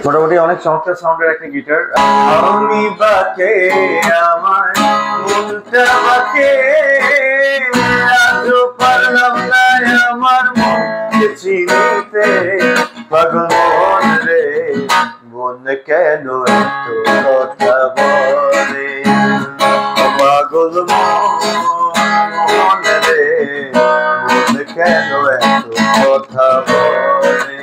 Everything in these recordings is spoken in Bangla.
মোটামুটি অনেক চমৎকার সাউন্ডের একটা গিটার। আমি বাকে আমার মনটা বাকে, আজও পারলাম না আমার মনকে চিনিতে। পাগল মন রে মন কেন এত কথা বলে, পাগল মন রে মন কেন এত কথা বলে।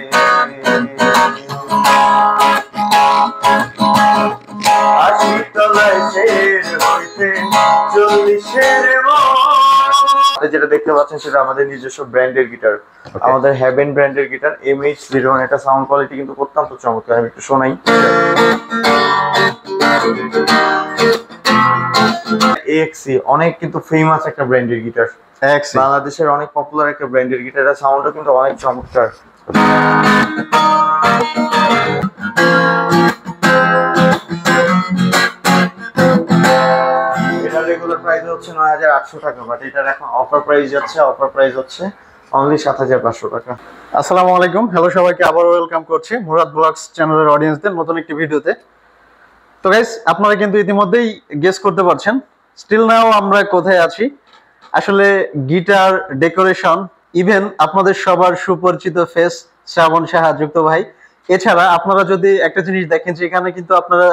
যেটা দেখতে পাচ্ছেন সেটা আমাদের নিজস্ব ব্র্যান্ডের গিটার, আমাদের হেভেন ব্র্যান্ডের গিটার MH01। এটা সাউন্ড কোয়ালিটি কিন্তু অত্যন্ত চমৎকার। আমি একটু শোনাই। AXC অনেক কিন্তু ফেমাস একটা ব্র্যান্ডের গিটার, বাংলাদেশের অনেক পপুলার একটা ব্র্যান্ডের গিটার। এর সাউন্ডও কিন্তু অনেক চমৎকার। রেগুলার প্রাইস হচ্ছে ৯৮০০ টাকা, বাট এটার এখন অফার প্রাইস যাচ্ছে, অফার প্রাইস হচ্ছে অনলি ৭৫০০ টাকা। আসসালামু আলাইকুম, হ্যালো সবাইকে, আবার ওয়েলকাম করছি মুরাদ ব্লগস চ্যানেলের অডিয়েন্সদের নতুন একটি ভিডিওতে। তো গাইস, আপনারা কিন্তু ইতিমধ্যেই গেস করতে পারছেন স্টিল নাও আমরা কোথায় আছি। আসলে গিটার ডেকোরেশন, ইভেন আপনাদের সবার সুপরিচিত ফেস শ্রাবণ সাহা যুক্ত ভাই। এছাড়া আপনারা যদি একটা জিনিস দেখেন যে এখানে কিন্তু আপনারা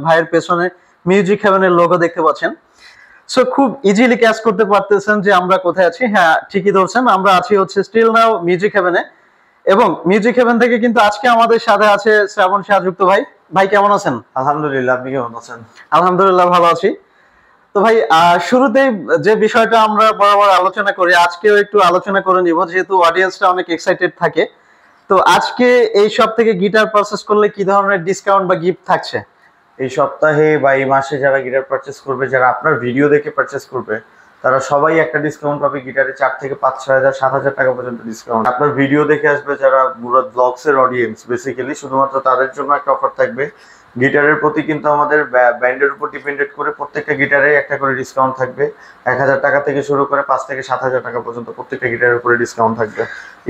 ভাইয়ের পেছনে মিউজিক হেভেনের লোগো দেখতে পাচ্ছেন। সো খুব ইজিলি ক্যাচ করতে পারতেছেন যে আমরা কোথায় আছি। হ্যাঁ, ঠিকই ধরছেন, আমরা আছি হচ্ছে স্টিল নাও মিউজিক হেভেনে। এবং মিউজিক হেভেন থেকে কিন্তু আজকে আমাদের সাথে আছে শ্রাবণ শাহ যুক্ত ভাই। ভাই কেমন আছেন? আলহামদুলিল্লাহ, আপনি কেমন আছেন? আলহামদুলিল্লাহ ভালো আছি। তো ভাই, শুরুতেই যে বিষয়টা আমরা বরাবর আলোচনা করি, আজকেও একটু আলোচনা করে নিব, যেহেতু অডিয়েন্সটা অনেক এক্সাইটেড থাকে। তো আজকে এই সব থেকে গিটার পারচেজ করলে কি ধরনের ডিসকাউন্ট বা গিফট থাকছে? এই সপ্তাহে বা এই মাসে যারা গিটার পারচেস করবে, যারা আপনার ভিডিও দেখে পারচেস করবে, তারা সবাই একটা ডিসকাউন্ট পাবে। গিটারে ৪ থেকে ৫-৬ হাজার ৭ হাজার টাকা পর্যন্ত ডিসকাউন্ট। আপনার ভিডিও দেখে আসবে যারা মুরাদ ব্লগস এর অডিয়েন্স, বেসিক্যালি শুধুমাত্র তাদের জন্য একটা অফার থাকবে। গিটারের প্রতি কিন্তু আমাদের ব্যান্ডের উপর ডিপেন্ডেড করে প্রত্যেকটা গিটারে একটা করে ডিসকাউন্ট থাকবে। ১,০০০ টাকা থেকে শুরু করে ৫ থেকে ৭ হাজার টাকা পর্যন্ত প্রত্যেকটা গিটারের উপরে ডিসকাউন্ট থাকবে।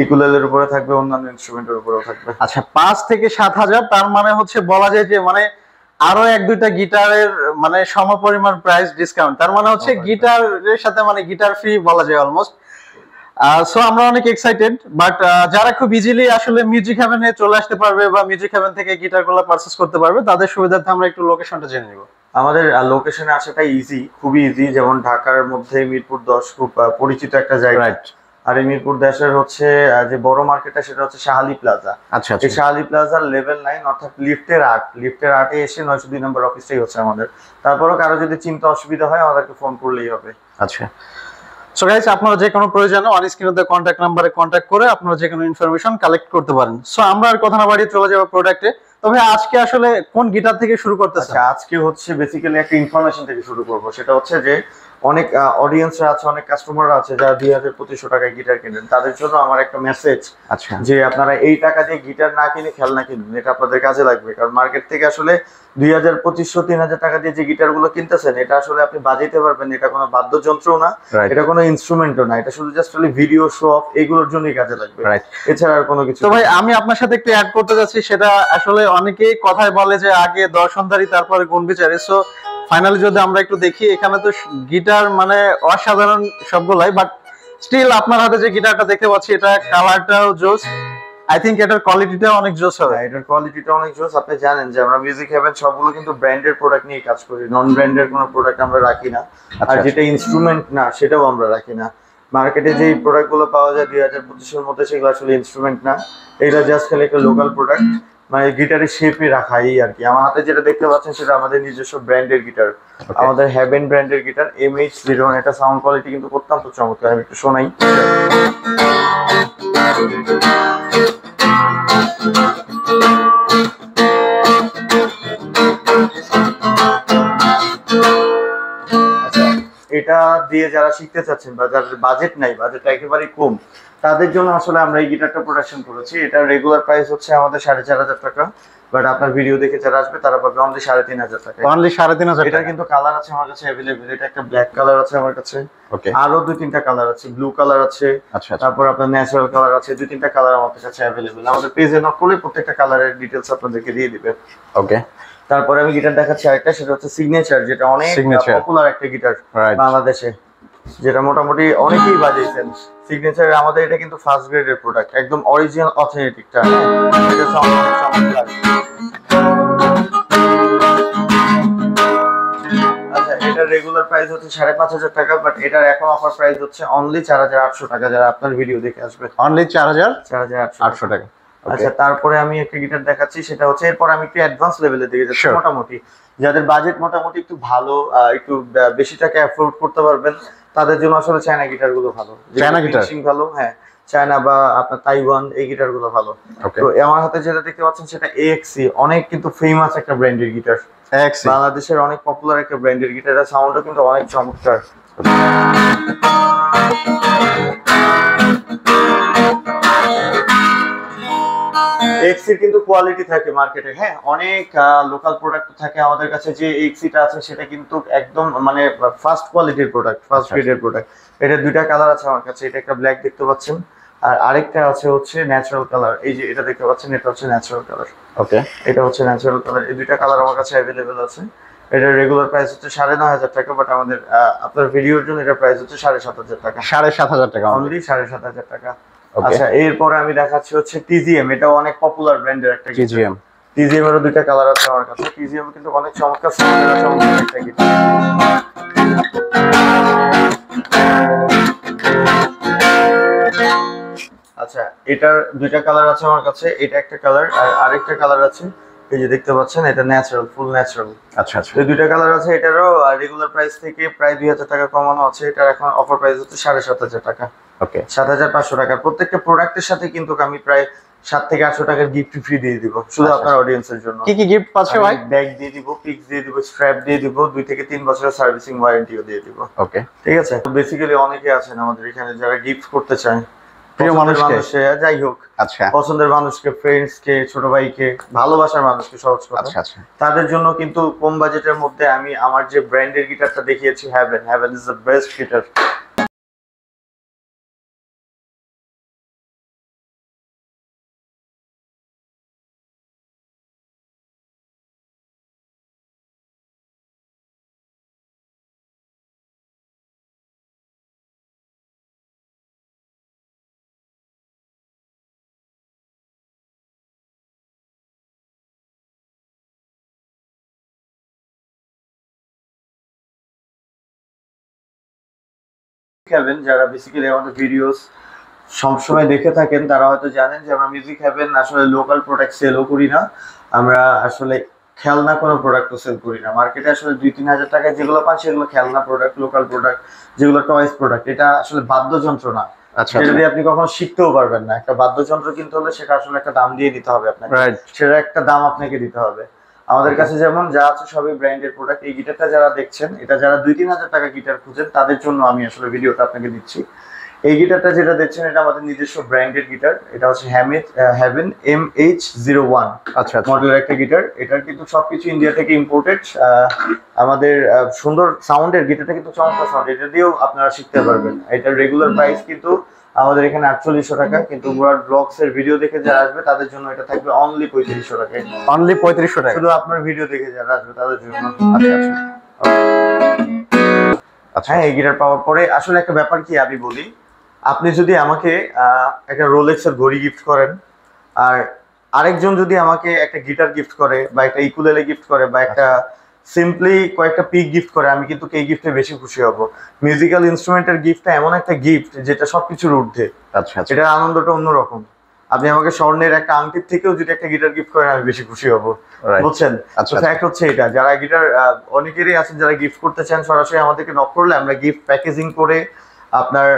ইকুলেলের উপরে থাকবে, অন্যান্য ইনস্ট্রুমেন্টের উপরেও থাকবে। আচ্ছা, ৫ থেকে ৭ হাজার, তার মানে হচ্ছে বলা যায় যে মানে আরো ১-২টা গিটারের মানে সমপরিমাণ প্রাইস ডিসকাউন্ট। তার মানে হচ্ছে গিটারের সাথে মানে গিটার ফ্রি বলা যায় অলমোস্ট। সো আমরা অনেক এক্সাইটেড, বাট যারা খুব ইজিলি আসলে মিউজিক হেভেনে চলে আসতে পারবে বা মিউজিক হেভেন থেকে গিটারগুলো পারচেজ করতে পারবে, তাদের সুবিধার্থে আমরা একটু লোকেশনটা জেনে নিব। আমাদের লোকেশনে আসাটা ইজি, খুবই ইজি। যেমন ঢাকার মধ্যে মিরপুর ১০ খুব পরিচিত একটা জায়গা। আর এই মিরপুর ১০-এর হচ্ছে যে বড় মার্কেটটা, সেটা হচ্ছে শাহালি প্লাজা। আচ্ছা, এই শাহালি প্লাজার লেভেল ৯, অর্থাৎ লিফটের ৮-এ এসে ৯০২ নম্বর অফিসটাই হচ্ছে আমাদের। তারপরও কারো যদি চিন্তা অসুবিধা হয় আমাদেরকে ফোন করলেই হবে। আচ্ছা, সো গাইস, আপনারা যে কোনো প্রয়োজনে অন স্ক্রিনে কন্ট্যাক্ট নাম্বারে কন্ট্যাক্ট করে আপনারা যে কোনো ইনফরমেশন কালেক্ট করতে পারেন। সো আমরা আর কথা না বাড়িয়ে চলে যাব প্রোডাক্টে। তবে আজকে আসলে কোন গিটার থেকে শুরু করতেছেন? আজকে হচ্ছে বেসিক্যালি একটা ইনফরমেশন থেকে শুরু করব। সেটা হচ্ছে যে অনেক অডিয়েন্সরা আছে, অনেক কাস্টমাররা আছে যারা ২,২৫০ টাকায় গিটার কিনেন। তাদের জন্য আমার একটা মেসেজ, আচ্ছা, যে আপনারা এই টাকা দিয়ে গিটার না কিনে খেলনা কিনুন। এটা আপনাদের কাজে লাগবে। কারণ মার্কেট থেকে আসলে ২,২৫০-৩,০০০ টাকা দিয়ে যে গিটারগুলো কিনতেছেন, এটা আসলে আপনি বাজাইতে পারবেন, এটা কোনো বাদ্যযন্ত্রও না, এটা কোনো ইনস্ট্রুমেন্টও না, এটা শুধু জাস্ট ভিডিও শো অফ, এগুলোর জন্যই কাজে লাগবে, এছাড়া আর কোনো কিছু। তো ভাই, আমি আপনার সাথে একটু অ্যাড করতে যাচ্ছি। সেটা আসলে অনেকেই কথায় বলে যে আগে দর্শনধারী তারপরে গুণ বিচারে। সো ফাইনালি যদি আমরা একটু দেখি, এখানে তো গিটার মানে অসাধারণ সবগুলাই, বাট স্টিল আপনার হাতে যে গিটারটা দেখতে পাচ্ছি, এটা কালারটাও জোস। আই থিংক এটার কোয়ালিটিটা অনেক জোস হবে। এটার কোয়ালিটিটা অনেক জোস। আপনি জানেন যে আমরা মিউজিক হেভেন সবগুলো কিন্তু ব্র্যান্ডের প্রোডাক্ট নিয়ে কাজ করি, নন ব্র্যান্ডের কোনো প্রোডাক্ট আমরা রাখি না। আর যেটা ইনস্ট্রুমেন্ট না সেটাও আমরা রাখি না। মার্কেটে যে প্রোডাক্টগুলো পাওয়া যায় ২,০২৫-এর মধ্যে, সেগুলো আসলে ইনস্ট্রুমেন্ট না, এটা জাস্ট খালি একটা লোকাল প্রোডাক্ট, মানে গিটারের শেপই রাখা, এই আর কি। আমার হাতে যেটা দেখতে পাচ্ছেন সেটা আমাদের নিজস্ব ব্র্যান্ডের গিটার, আমাদের হেভেন ব্র্যান্ডের গিটার MH01। এটা সাউন্ড কোয়ালিটি কিন্তু অত্যন্ত চমৎকার। আমি একটু শোনাই। এটা দিয়ে যারা শিখতে চাচ্ছেন বা যাদের বাজেট নাই, বাজেট একেবারেই কম, তাদের জন্য আসলে আমরা এই গিটারটা প্রোডাকশন করেছি। এটা রেগুলার প্রাইস হচ্ছে আমাদের 4,500 টাকা, বাট আপনার ভিডিও দেখে যারা আসবে তারা পাবে অনলি 3,500 টাকা। অনলি 3,500 এটা কিন্তু কালার আছে আমার কাছে অ্যাভেলেবল। এটা একটা ব্ল্যাক কালার আছে আমার কাছে, ওকে, আরো 2-3টা কালার আছে, ব্লু কালার আছে, আচ্ছা, তারপর আপনার ন্যাচারাল কালার আছে, 2-3টা কালার আমাদের কাছে অ্যাভেলেবল। আমাদের পেজে নক করলে প্রত্যেকটা কালারের ডিটেইলস আপনাদেরকে দিয়ে দিবে। ওকে, তারপরে আমি গিটার দেখাচ্ছি আরেকটা, সেটা হচ্ছে সিগনেচার, যেটা অনেক পপুলার একটা গিটার বাংলাদেশে, যেটা মোটামুটি অনেকেই বাজিয়েছেন। সিগনেচার আমাদের এটা কিন্তু ফার্স্ট গ্রেডের প্রোডাক্ট, একদম অরিজিনাল অথেন্টিকটা। এটা সাউন্ড অনেক চমৎকার। আচ্ছা, এটার রেগুলার প্রাইস হচ্ছে 5,500 টাকা, বাট এটার এখন অফার প্রাইস হচ্ছে অনলি 4,800 টাকা, যারা আপনার ভিডিও দেখে আসবে। অনলি 4,800 টাকা। আচ্ছা, তারপরে আমি একটা গিটার দেখাচ্ছি, সেটা হচ্ছে, এরপর আমি একটু অ্যাডভান্স লেভেলের দিকে যাচ্ছি। মোটামুটি যাদের বাজেট মোটামুটি একটু ভালো, একটু বেশি টাকা অ্যাফোর্ড করতে পারবেন, তাদের জন্য আসলে চায়না গিটার গুলো ভালো। চায়না গিটার ভালো, হ্যাঁ, চায়না বা আপনার তাইওয়ান, এই গিটার গুলো ভালো। তো আমার হাতে যেটা দেখতে পাচ্ছেন সেটা AXC, অনেক কিন্তু ফেমাস একটা ব্র্যান্ডের গিটার, বাংলাদেশের অনেক পপুলার একটা ব্র্যান্ডের গিটার। এর সাউন্ডও কিন্তু অনেক চমৎকার। এক্সির কিন্তু কোয়ালিটি থাকে মার্কেটে, হ্যাঁ, অনেক লোকাল প্রোডাক্ট থাকে। আমাদের কাছে যে এক্সিটা আছে সেটা কিন্তু একদম মানে ফার্স্ট কোয়ালিটির প্রোডাক্ট, ফার্স্ট গ্রেডের প্রোডাক্ট। এটা 2টা কালার আছে আমার কাছে, এটা একটা ব্ল্যাক দেখতে পাচ্ছেন, আর আরেকটা আছে হচ্ছে ন্যাচারাল কালার। এই যে এটা দেখতে পাচ্ছেন, এটা হচ্ছে ন্যাচারাল কালার। ওকে, এটা হচ্ছে ন্যাচারাল কালার। এই 2টা কালার আমার কাছে অ্যাভেলেবেল আছে। এটার রেগুলার প্রাইস হচ্ছে 9,500 টাকা, বাট আমাদের আপনার ভিডিওর জন্য এটা প্রাইস হচ্ছে 7,500 টাকা। 7,500 টাকা, অনলি 7,500 টাকা। আচ্ছা, এরপরে আমি দেখাচ্ছি হচ্ছে TZM, এটাও অনেক পপুলার ব্র্যান্ডের একটা গিটার। TZM এরও 2টা কালার আছে আমার কাছে। TZM কিন্তু অনেক চমৎকার সাউন্ডের চমৎকার একটা গিটার। আচ্ছা, এটার 2টা কালার আছে আমার কাছে, এটা একটা কালার আর আরেকটা কালার আছে, এই যে দেখতে পাচ্ছেন, এটা ন্যাচারাল, ফুল ন্যাচারাল। আচ্ছা আচ্ছা, এই 2টা কালার আছে। এটারও রেগুলার প্রাইস থেকে প্রায় 2,000 টাকা কমানো আছে। এটার এখন অফার প্রাইস হচ্ছে 7,500 টাকা। ওকে, 7,500 টাকা। প্রত্যেকটা প্রোডাক্টের সাথে কিন্তু আমি প্রায় 7 থেকে 800 টাকার গিফট ফ্রি দিয়ে দিব, শুধু আপনার অডিয়েন্সের জন্য। কি কি গিফট পাচ্ছে ভাই? ব্যাগ দিয়ে দিব, পিক্স দিয়ে দিব, স্ট্র্যাপ দিয়ে দিব, 2 থেকে 3 বছরের সার্ভিসিং ওয়ারেন্টিও দিয়ে দিব। ওকে, ঠিক আছে। তো বেসিক্যালি অনেকে আছেন আমাদের এখানে যারা গিফট করতে চায় প্রিয় মানুষকে, যাই হোক, আচ্ছা, পছন্দের মানুষকে, ফ্রেন্ডস কে, ছোট ভাইকে, ভালোবাসার মানুষকে, সহজ কথা। আচ্ছা আচ্ছা, তাদের জন্য কিন্তু কম বাজেটের মধ্যে আমি আমার যে ব্র্যান্ডের গিটারটা দেখিয়েছি, Haven is the best guitar. Haven, যারা বেসিক্যালি আমাদের ভিডিওস সবসময় দেখে থাকেন, তারা হয়তো জানেন যে আমরা মিউজিক হ্যাভেন আসলে লোকাল প্রোডাক্ট সেলও করি না। আমরা আসলে খেলনা কোনো প্রোডাক্টও সেল করি না। মার্কেটে আসলে 2-3 হাজার টাকায় যেগুলো পান সেগুলো খেলনা প্রোডাক্ট, লোকাল প্রোডাক্ট, যেগুলো টয়েস প্রোডাক্ট। এটা আসলে বাদ্যযন্ত্র না, যেটা দিয়ে আপনি কখনো শিখতেও পারবেন না। একটা বাদ্যযন্ত্র কিনতে হলে সেটা আসলে একটা দাম দিয়ে দিতে হবে আপনাকে, সেটা একটা দাম আপনাকে দিতে হবে। আমাদের কাছে যেমন যা আছে সবই ব্র্যান্ডেড প্রোডাক্ট। এই গিটারটা যারা দেখছেন, এটা যারা 2-3 হাজার টাকা গিটার খুঁজেন, তাদের জন্য আমি আসলে ভিডিওটা আপনাকে দিচ্ছি। এই গিটারটা যেটা দেখছেন, এটা আমাদের নিজস্ব ব্র্যান্ডেড গিটার। এটা হচ্ছে হ্যাভেন MH01 আচ্ছা মডেলের একটা গিটার। এটার কিন্তু সবকিছু ইন্ডিয়া থেকে ইম্পোর্টেড। আমাদের সুন্দর সাউন্ডের গিটারটা কিন্তু চমৎকার সাউন্ড, এটা দিয়েও আপনারা শিখতে পারবেন। এটার রেগুলার প্রাইস কিন্তু আমাদের এখানে 4800 টাকা, কিন্তু মুরাদ ব্লগস এর ভিডিও দেখে যারা আসবে তাদের জন্য এটা থাকবে অনলি 3500 টাকা। অনলি 3500 টাকা, শুধু আপনার ভিডিও দেখে যারা আসবে তাদের জন্য। আচ্ছা আচ্ছা আচ্ছা, হ্যাঁ, এই গিটার পাওয়ার পরে আসলে একটা ব্যাপার কি আমি বলি, আপনি যদি আমাকে একটা রোলেক্স এর ঘড়ি গিফট করেন, আর আরেকজন যদি আমাকে একটা গিটার গিফট করে বা একটা ইকুলেলে গিফট করে বা একটা সিম্পলি কয়েকটা পিক গিফট করে, আমি কিন্তু এই গিফটে বেশি খুশি হব। মিউজিক্যাল ইনস্ট্রুমেন্টের গিফটটা এমন একটা গিফট যেটা সবকিছুর ঊর্ধ্বে। আচ্ছা, এটার আনন্দটা অন্যরকম। আপনি আমাকে স্বর্ণের একটা আংটির থেকেও যদি একটা গিটার গিফট করেন, আমি বেশি খুশি হব, বুঝছেন? ফ্যাক্ট হচ্ছে এটা। যারা গিটার অনেকেরই আছেন যারা গিফট করতে চান, সরাসরি আমাদেরকে নক করলে আমরা গিফট প্যাকেজিং করে, আপনার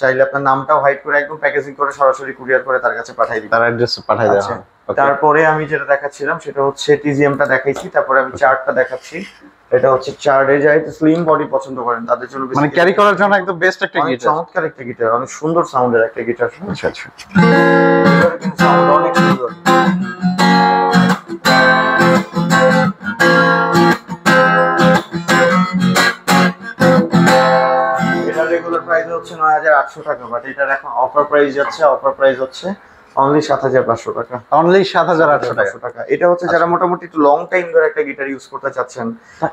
চাইলে আপনার নামটাও হাইড করে একদম প্যাকেজিং করে সরাসরি কুরিয়ার করে তার কাছে পাঠিয়ে দিই, তার অ্যাড্রেসে পাঠিয়ে দেওয়া। তারপরে আমি যেটা দেখাচ্ছিলাম সেটা হচ্ছে TZM টা দেখাইছি, তারপরে আমি চার্টটা দেখাচ্ছি। এটা হচ্ছে চার্ডে, যারা একটু স্লিম বডি পছন্দ করেন তাদের জন্য মানে ক্যারি করার জন্য একদম বেস্ট একটা অনেক গিটার। চমৎকার একটা গিটার, অনেক সুন্দর সাউন্ডের একটা গিটার। আচ্ছা আচ্ছা, এটার কিন্তু সাউন্ড অনেক সুন্দর। এটা রেগুলার প্রাইস হচ্ছে ৯,৮০০ টাকা, বাট এটার এখন অফার প্রাইস যাচ্ছে, অফার প্রাইস হচ্ছে অনলি ৭,৫০০ টাকা। অনলি ৭,৮০০ টাকা। এটা হচ্ছে যারা মোটামুটি একটু লং টাইম ধরে একটা গিটার ইউজ করতে চাচ্ছেন,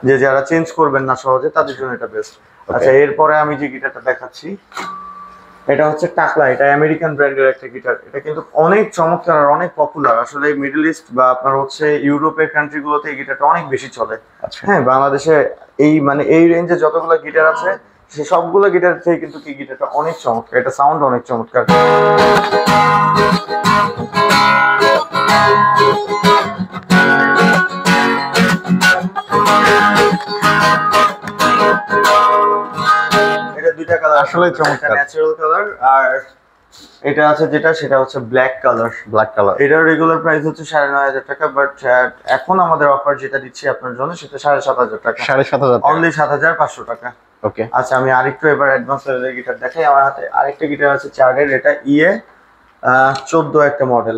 যে যারা চেঞ্জ করবেন না সহজে, তাদের জন্য এটা বেস্ট। আচ্ছা, এরপরে আমি যে গিটারটা দেখাচ্ছি এটা হচ্ছে টাকলা, এটা আমেরিকান ব্র্যান্ডের একটা গিটার। এটা কিন্তু অনেক চমৎকার আর অনেক পপুলার, আসলে মিডল ইস্ট বা আপনার হচ্ছে ইউরোপের কান্ট্রি গুলোতে এই গিটারটা অনেক বেশি চলে। হ্যাঁ, বাংলাদেশে এই মানে এই রেঞ্জে যতগুলো গিটার আছে সে সবগুলো গিটার থেকে কিন্তু কি গিটারটা অনেক চমৎকার, এটা সাউন্ড অনেক চমৎকার। এটা দুইটা কালার, আসলে চমৎকার, ন্যাচারাল কালার, আর এটা আছে যেটা সেটা হচ্ছে ব্ল্যাক কালার। ব্ল্যাক কালার, এটার রেগুলার প্রাইস হচ্ছে ৯,৫০০ টাকা, বাট এখন আমাদের অফার যেটা দিচ্ছি আপনার জন্য সেটা ৭,৭০০ টাকা, ৭,৭০০ অনলি ৭,৫০০ টাকা। ওকে, আচ্ছা, আমি আরেকটু এবার অ্যাডভান্স লেভেলের গিটার দেখাই। আমার হাতে আরেকটা গিটার আছে চার্ডের, এটা ইয়ে 14 একটা মডেল।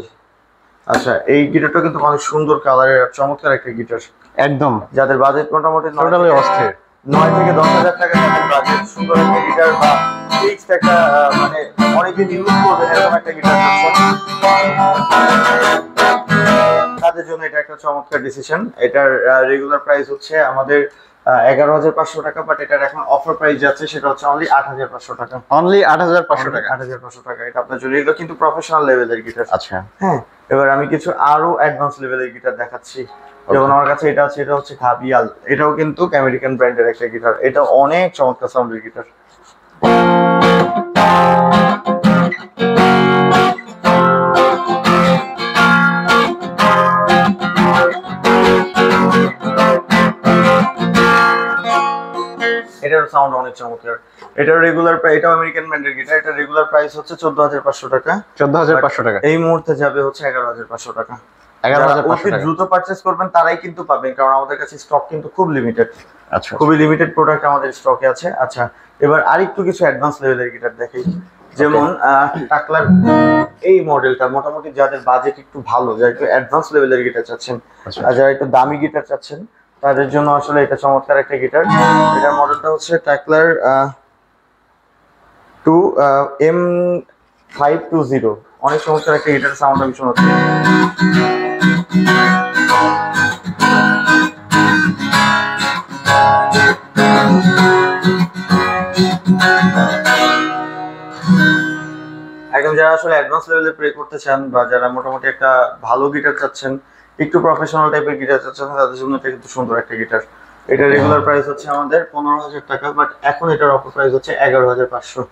আচ্ছা, এই গিটারটা কিন্তু অনেক সুন্দর কালারের চমৎকার একটা গিটার, একদম যাদের বাজেট মোটামুটি টোটালি অস্থির, ৯ থেকে ১০,০০০ টাকা যাদের বাজেট, সুন্দর একটা গিটার বা ফিক্সড একটা মানে অনেকদিন ইউজ করবেন এরকম একটা গিটার তাদের জন্য এটা একটা চমৎকার ডিসিশন। এটার রেগুলার প্রাইস হচ্ছে আমাদের ১১,৫০০ টাকা, বাট এটার এখন অফার প্রাইস যাচ্ছে সেটা হচ্ছে অনলি ৮,৫০০ টাকা, অনলি ৮,৫০০ টাকা। ৮,৫০০ টাকা। এটা আপনার জন্য, এগুলো কিন্তু প্রফেশনাল লেভেলের গিটার। আচ্ছা, হ্যাঁ, এবার আমি কিছু আরো অ্যাডভান্স লেভেলের গিটার দেখাচ্ছি। যেমন আমার কাছে এটা আছে, এটা হচ্ছে ঘাবিয়াল, এটাও কিন্তু আমেরিকান ব্র্যান্ডের একটা গিটার, এটা অনেক চমৎকার সাউন্ডের গিটার। এটার সাউন্ড অনেক চমৎকার। এটার রেগুলার প্রাইস, এটাও আমেরিকান ব্র্যান্ডের গিটার, এটা রেগুলার প্রাইস হচ্ছে ১৪,৫০০ টাকা, ১৪,৫০০ টাকা। এই মুহূর্তে যাবে হচ্ছে ১১,৫০০ টাকা। ১১,৫০০ টাকা। দ্রুত পারচেজ করবেন তারাই কিন্তু পাবেন, কারণ আমাদের কাছে স্টক কিন্তু খুব লিমিটেড, আচ্ছা, খুবই লিমিটেড প্রোডাক্ট আমাদের স্টকে আছে। আচ্ছা, এবার আরেকটু কিছু অ্যাডভান্স লেভেলের গিটার দেখাই। যেমন টাকলার এই মডেলটা মোটামুটি যাদের বাজেট একটু ভালো, যারা একটু অ্যাডভান্স লেভেলের গিটার চাচ্ছেন, আর যারা একটু দামি গিটার চাচ্ছেন তাদের জন্য আসলে এটা চমৎকার একটা গিটার। এটার মডেলটা হচ্ছে টাকলার 2M520, অনেক চমৎকার একটা গিটার, সাউন্ড আমি শোনাচ্ছি। একদম যারা আসলে অ্যাডভান্স লেভেলে প্লে করতে চান বা যারা মোটামুটি একটা ভালো গিটার চাচ্ছেন, একটু প্রফেশনাল টাইপের গিটার চাচ্ছেন, তাদের জন্য এটা কিন্তু সুন্দর একটা গিটার। এটা রেগুলার প্রাইস হচ্ছে আমাদের ১৫,০০০ টাকা, বাট এখন এটার অফার প্রাইস হচ্ছে ১১,৫০০,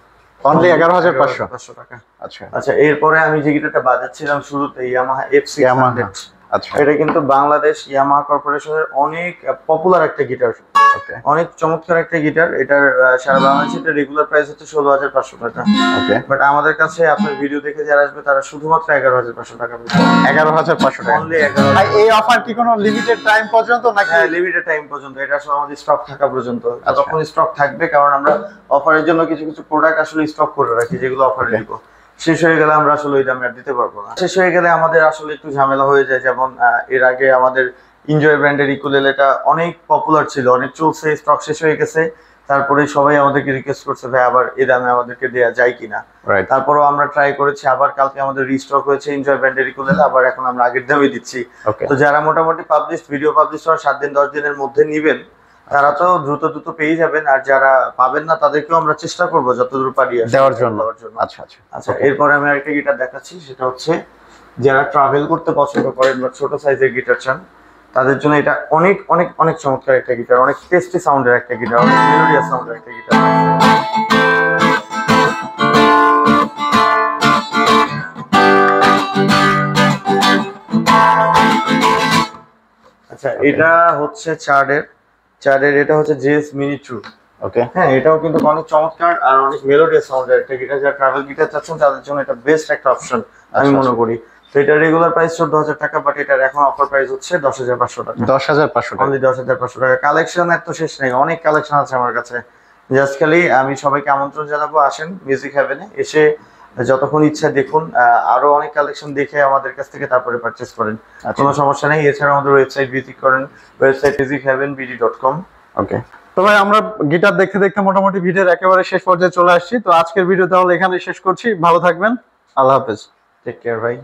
অনলি ১১,৫০০ টাকা। আচ্ছা আচ্ছা, এরপরে আমি যে গিটারটা বাজাচ্ছিলাম শুরুতে, ইয়ামাহা F600, আচ্ছা, এটা কিন্তু বাংলাদেশ ইয়ামাহা কর্পোরেশনের অনেক পপুলার একটা গিটার, ওকে, অনেক চমৎকার একটা গিটার। এটার সারা বাংলাদেশে এটা রেগুলার প্রাইস হচ্ছে ১৬,৫০০ টাকা, ওকে, বাট আমাদের কাছে আপনার ভিডিও দেখে যারা আসবে তারা শুধুমাত্র ১১,৫০০ টাকা পাবে, ১১,৫০০ টাকা। অনলি ১১,০০০। ভাই, এই অফার কি কোনো লিমিটেড টাইম পর্যন্ত নাকি? হ্যাঁ, লিমিটেড টাইম পর্যন্ত, এটা আসলে আমাদের স্টক থাকা পর্যন্ত, তখন স্টক থাকবে, কারণ আমরা অফারের জন্য কিছু কিছু প্রোডাক্ট আসলে স্টক করে রাখি যেগুলো অফারে দিব। শেষ হয়ে গেলে আমরা আসলে ওই দামে আর দিতে পারবো না, শেষ হয়ে গেলে আমাদের আসলে একটু ঝামেলা হয়ে যায়। যেমন এর আগে আমাদের এনজয় ব্র্যান্ডের ইকুলেলেটা অনেক পপুলার ছিল, অনেক চলছে, স্টক শেষ হয়ে গেছে, তারপরে সবাই আমাদেরকে রিকোয়েস্ট করছে ভাই আবার এই দামে আমাদেরকে দেয়া যায় কিনা। তারপরেও আমরা ট্রাই করেছি, আবার কালকে আমাদের রিস্টক হয়েছে এনজয় ব্র্যান্ডের ইকুলেলে, আবার এখন আমরা আগের দামে দিচ্ছি। তো যারা মোটামুটি পাবলিশ ভিডিও পাবলিশ হওয়ার ৭ দিন ১০ দিনের মধ্যে নিবেন তারা তো দ্রুত পেয়ে যাবেন, আর যারা পাবেন না তাদেরকেও আমরা চেষ্টা করবো যতদূর পারি দেওয়ার জন্য। আচ্ছা আচ্ছা আচ্ছা, এরপরে আমি আরেকটা গিটার দেখাচ্ছি, সেটা হচ্ছে যারা ট্রাভেল করতে পছন্দ করেন বা ছোট সাইজের গিটার চান তাদের জন্য এটা অনেক অনেক অনেক চমৎকার একটা গিটার, অনেক টেস্টি সাউন্ডের একটা গিটার, অনেক মেলোডিয়াস সাউন্ডের একটা গিটার। আচ্ছা, এটা হচ্ছে চার্ডের এটা হচ্ছে JS Mini 2। ওকে, হ্যাঁ, এটাও কিন্তু অনেক চমৎকার আর অনেক মেলোডিয়াস সাউন্ডের একটা গিটার, যারা ট্রাভেল গিটার চাচ্ছেন তাদের জন্য এটা বেস্ট একটা অপশন আমি মনে করি। তো এটা রেগুলার প্রাইস 14,000 টাকা, বাট এটার এখন অফার প্রাইস হচ্ছে 10,500 টাকা। 10,500 টাকা। অনলি 10,500 টাকা। কালেকশন এত শেষ নেই, অনেক কালেকশন আছে আমার কাছে। জাস্ট খালি আমি সবাইকে আমন্ত্রণ জানাবো, আসেন মিউজিক হেভেনে, এসে যতক্ষণ ইচ্ছা দেখুন, আরো অনেক কালেকশন দেখে আমাদের কাছ থেকে তারপরে পারচেজ করেন, কোনো সমস্যা নেই। এছাড়া আমাদের ওয়েবসাইট ভিজিট করেন, ওয়েবসাইট musicheavenbd.com। ওকে, তো ভাই আমরা গিটার দেখতে দেখতে মোটামুটি ভিডিওর একেবারে শেষ পর্যায়ে চলে আসছি। তো আজকের ভিডিও তাহলে এখানে শেষ করছি। ভালো থাকবেন, আল্লাহ হাফেজ। টেক কেয়ার ভাই।